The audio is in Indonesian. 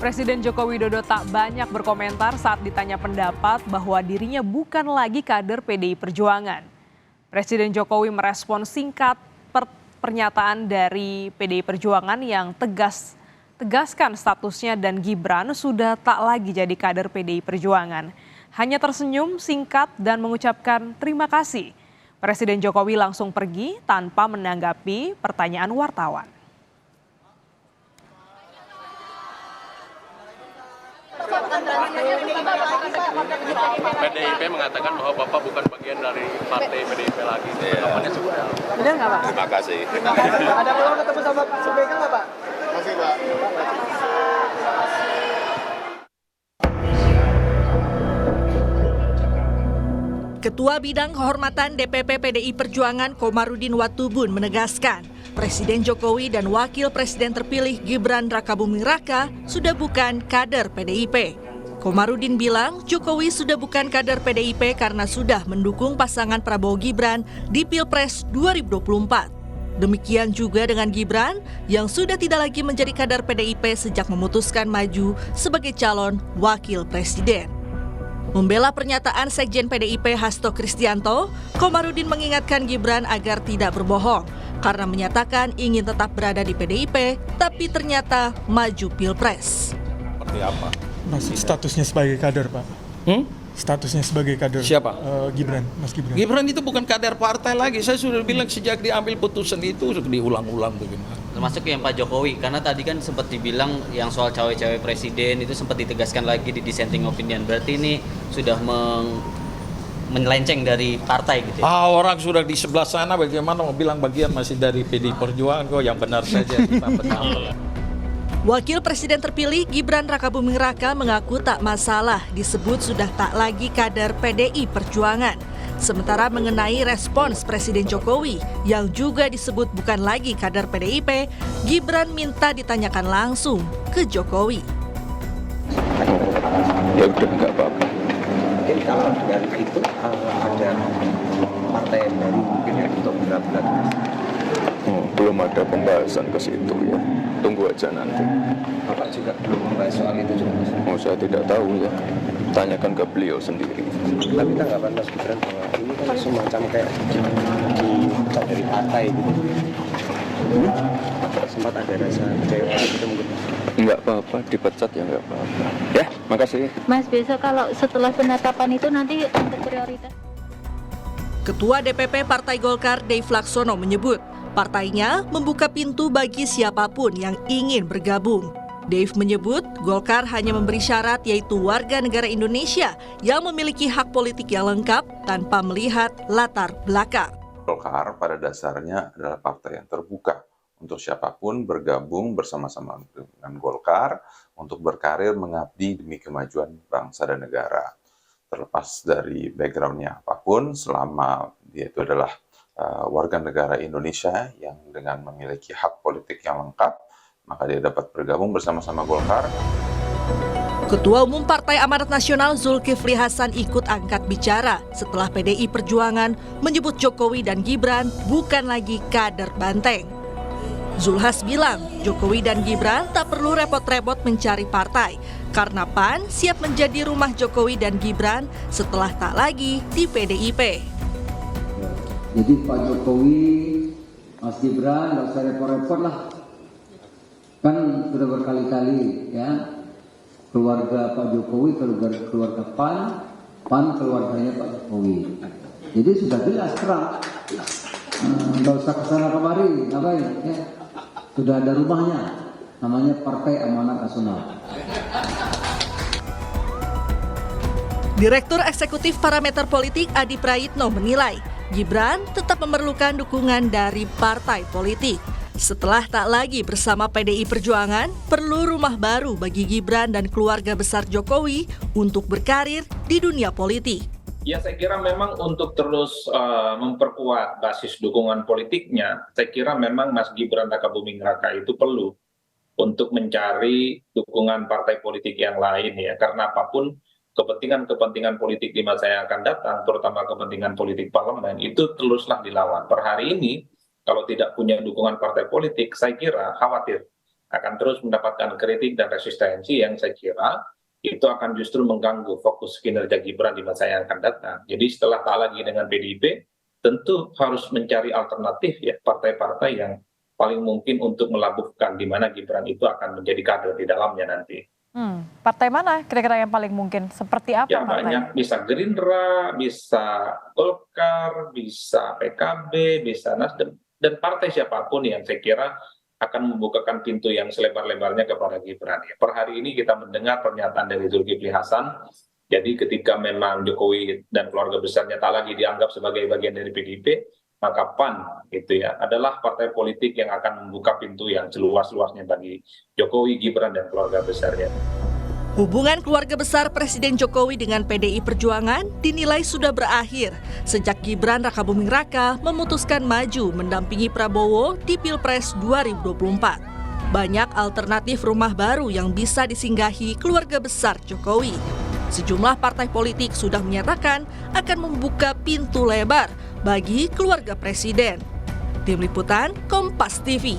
Presiden Joko Widodo tak banyak berkomentar saat ditanya pendapat bahwa dirinya bukan lagi kader PDI Perjuangan. Presiden Jokowi merespon singkat pernyataan dari PDI Perjuangan yang tegaskan statusnya dan Gibran sudah tak lagi jadi kader PDI Perjuangan. Hanya tersenyum singkat dan mengucapkan terima kasih. Presiden Jokowi langsung pergi tanpa menanggapi pertanyaan wartawan. PDIP mengatakan bahwa Bapak bukan bagian dari partai PDIP lagi. Tanggapannya seperti apa? Benar nggak Pak? Terima kasih. Ada peluang ketemu sama Subeka nggak Pak? Masih Pak. Ketua Bidang Kehormatan DPP PDI Perjuangan Komarudin Watubun menegaskan, Presiden Jokowi dan Wakil Presiden terpilih Gibran Rakabuming Raka sudah bukan kader PDIP. Komarudin bilang Jokowi sudah bukan kader PDIP karena sudah mendukung pasangan Prabowo Gibran di Pilpres 2024. Demikian juga dengan Gibran yang sudah tidak lagi menjadi kader PDIP sejak memutuskan maju sebagai calon Wakil Presiden. Membela pernyataan Sekjen PDIP Hasto Kristianto, Komarudin mengingatkan Gibran agar tidak berbohong karena menyatakan ingin tetap berada di PDIP tapi ternyata maju Pilpres. Seperti apa? Masih statusnya sebagai kader, Pak. Statusnya sebagai kader. Siapa? Gibran, Mas Gibran. Gibran itu bukan kader partai lagi. Saya sudah bilang sejak diambil putusan itu diulang-ulang bagaimana. Termasuk yang Pak Jokowi, karena tadi kan sempat dibilang yang soal cawe-cawe presiden itu sempat ditegaskan lagi di dissenting opinion. Berarti ini sudah menyelenceng dari partai gitu ya? Orang sudah di sebelah sana bagaimana mau bilang bagian masih dari PDI Perjuangan kok yang benar saja. Wakil Presiden terpilih Gibran Rakabuming Raka mengaku tak masalah disebut sudah tak lagi kader PDI Perjuangan. Sementara mengenai respons Presiden Jokowi yang juga disebut bukan lagi kader PDIP, Gibran minta ditanyakan langsung ke Jokowi. Ya udah nggak apa-apa. Mungkin kalau dari itu ada partai baru mungkin ya untuk benar-benar. Belum ada pembahasan ke situ ya. Tunggu aja nanti. Bapak juga belum membahas soal itu juga. Saya tidak tahu ya. Tanyakan ke beliau sendiri. Tapi tanggapan Mas Gibran bahwa ini kan semacam kayak dipecat dari partai gitu. Sempat ada rasa kecewa gitu mungkin. Nggak apa-apa, dipecat ya nggak apa-apa. Ya, makasih. Mas, besok kalau setelah penetapan itu nanti untuk prioritas. Ketua DPP Partai Golkar Dave Laksono menyebut partainya membuka pintu bagi siapapun yang ingin bergabung. Dave menyebut Golkar hanya memberi syarat yaitu warga negara Indonesia yang memiliki hak politik yang lengkap tanpa melihat latar belakang. Golkar pada dasarnya adalah partai yang terbuka untuk siapapun bergabung bersama-sama dengan Golkar untuk berkarir mengabdi demi kemajuan bangsa dan negara. Terlepas dari background-nya apapun, selama dia itu adalah warga negara Indonesia yang dengan memiliki hak politik yang lengkap, maka dia dapat bergabung bersama-sama Golkar. Ketua Umum Partai Amanat Nasional Zulkifli Hasan ikut angkat bicara setelah PDI Perjuangan menyebut Jokowi dan Gibran bukan lagi kader banteng. Zulhas bilang Jokowi dan Gibran tak perlu repot-repot mencari partai karena PAN siap menjadi rumah Jokowi dan Gibran setelah tak lagi di PDIP. Jadi Pak Jokowi, Mas Gibran nggak usah repot-repot lah. Kan sudah berkali-kali ya, keluarga Pak Jokowi, keluarga PAN, PAN keluarganya Pak Jokowi. Jadi sudah jelas terang, nggak usah kesana kemari, ngapain ya? Sudah ada rumahnya, namanya Partai Amanat Nasional. Direktur Eksekutif Parameter Politik Adi Prayitno menilai Gibran tetap memerlukan dukungan dari partai politik. Setelah tak lagi bersama PDI Perjuangan, perlu rumah baru bagi Gibran dan keluarga besar Jokowi untuk berkarir di dunia politik. Ya, saya kira memang untuk terus memperkuat basis dukungan politiknya, saya kira memang Mas Gibran Rakabuming Raka itu perlu untuk mencari dukungan partai politik yang lain ya, karena apapun kepentingan politik di masa yang akan datang, terutama kepentingan politik parlemen, itu teruslah dilawan. Per hari ini, kalau tidak punya dukungan partai politik, saya kira khawatir akan terus mendapatkan kritik dan resistensi yang saya kira itu akan justru mengganggu fokus kinerja Gibran di masa yang akan datang. Jadi setelah tak lagi dengan PDIP, tentu harus mencari alternatif ya, partai-partai yang paling mungkin untuk melabuhkan di mana Gibran itu akan menjadi kader di dalamnya nanti. Partai mana kira-kira yang paling mungkin? Seperti apa Ya partai? banyak, bisa Gerindra, bisa Golkar, bisa PKB, bisa Nasdem, dan partai siapapun yang saya kira akan membukakan pintu yang selebar-lebarnya kepada Gibran. Ya, per hari ini kita mendengar pernyataan dari Zulkifli Hasan, jadi ketika memang Jokowi dan keluarga besarnya tak lagi dianggap sebagai bagian dari PDIP, maka PAN gitu ya adalah partai politik yang akan membuka pintu yang seluas-luasnya bagi Jokowi, Gibran, dan keluarga besarnya. Hubungan keluarga besar Presiden Jokowi dengan PDI Perjuangan dinilai sudah berakhir sejak Gibran Rakabuming Raka memutuskan maju mendampingi Prabowo di Pilpres 2024. Banyak alternatif rumah baru yang bisa disinggahi keluarga besar Jokowi. Sejumlah partai politik sudah menyatakan akan membuka pintu lebar bagi keluarga presiden. Tim Liputan Kompas TV.